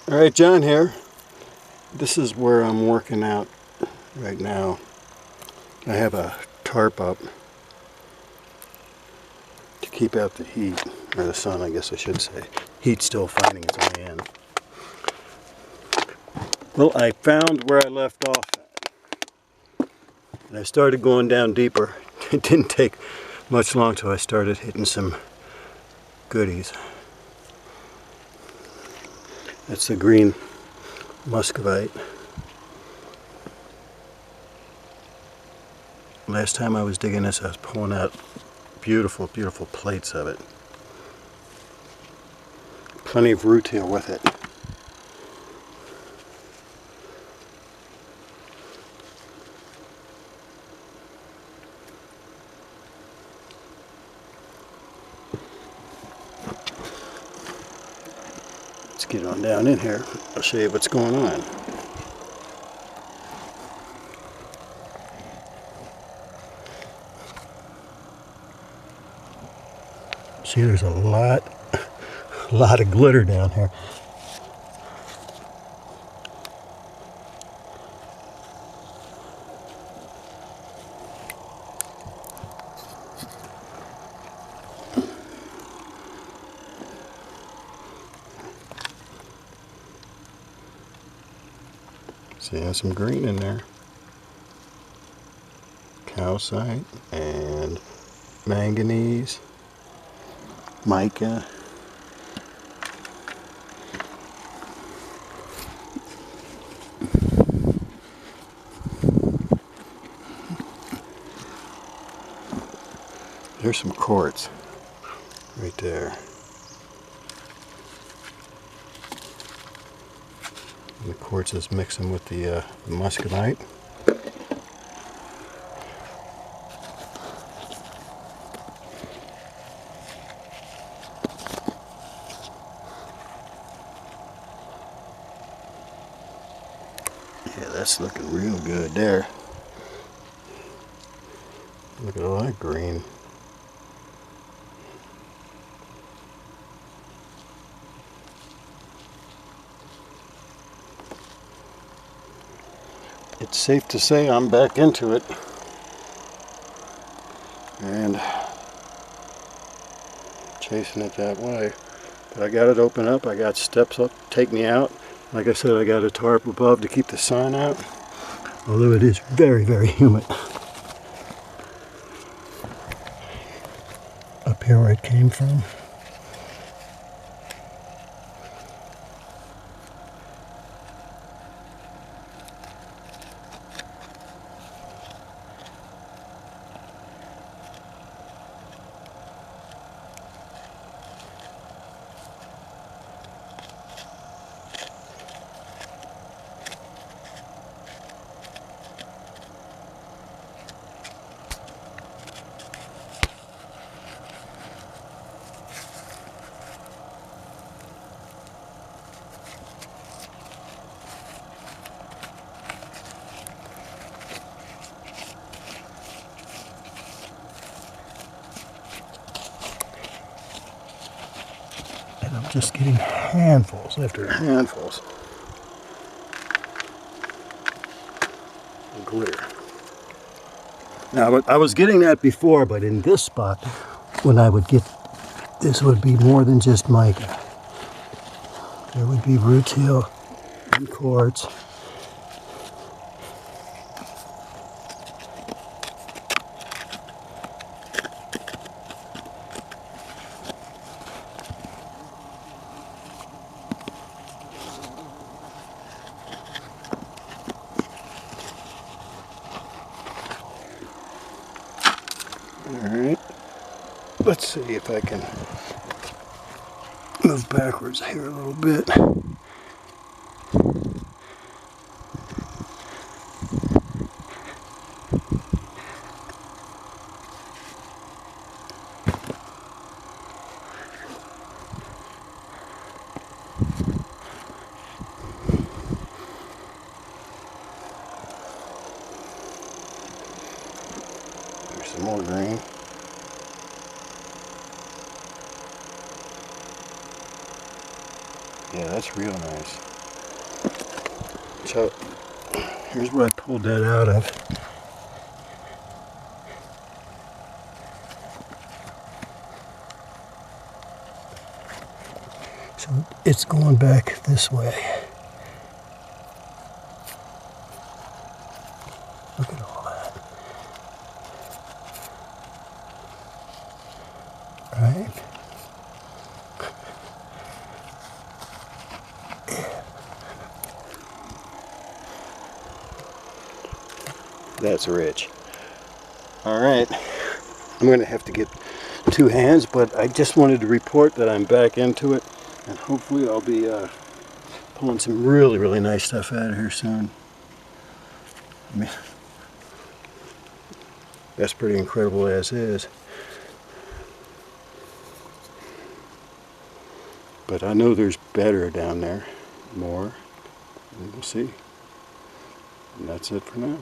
Alright, John here. This is where I'm working out right now. I have a tarp up to keep out the heat, or the sun I guess I should say. Heat's still finding its way in. Well, I found where I left off at. And I started going down deeper. It didn't take much long till I started hitting some goodies. That's the green muscovite. Last time I was digging this, I was pulling out beautiful, beautiful plates of it. Plenty of rutile with it. Let's get on down in here. I'll show you what's going on. See, there's a lot of glitter down here. See, there's some green in there. Calcite and manganese, mica. There's some quartz right there. And the quartz is mixing with the muscovite. Yeah, that's looking real good there. Look at all that green. It's safe to say I'm back into it. And chasing it that way. But I got it open up. I got steps up to take me out. Like I said, I got a tarp above to keep the sun out. Although it is very, very humid. Up here where it came from. And I'm just getting handfuls after handfuls of glitter. Now, I was getting that before, but in this spot, when I would get, this would be more than just mica. There would be rutile and quartz. Alright, let's see if I can move backwards here a little bit. There's some more green. Yeah, that's real nice. So here's where I pulled that out of. So it's going back this way. Look at all that. Right? That's rich. All right. I'm going to have to get 2 hands, but I just wanted to report that I'm back into it, and hopefully I'll be pulling some really, really nice stuff out of here soon. I mean, that's pretty incredible as is. But I know there's better down there, more, and we'll see. And that's it for now.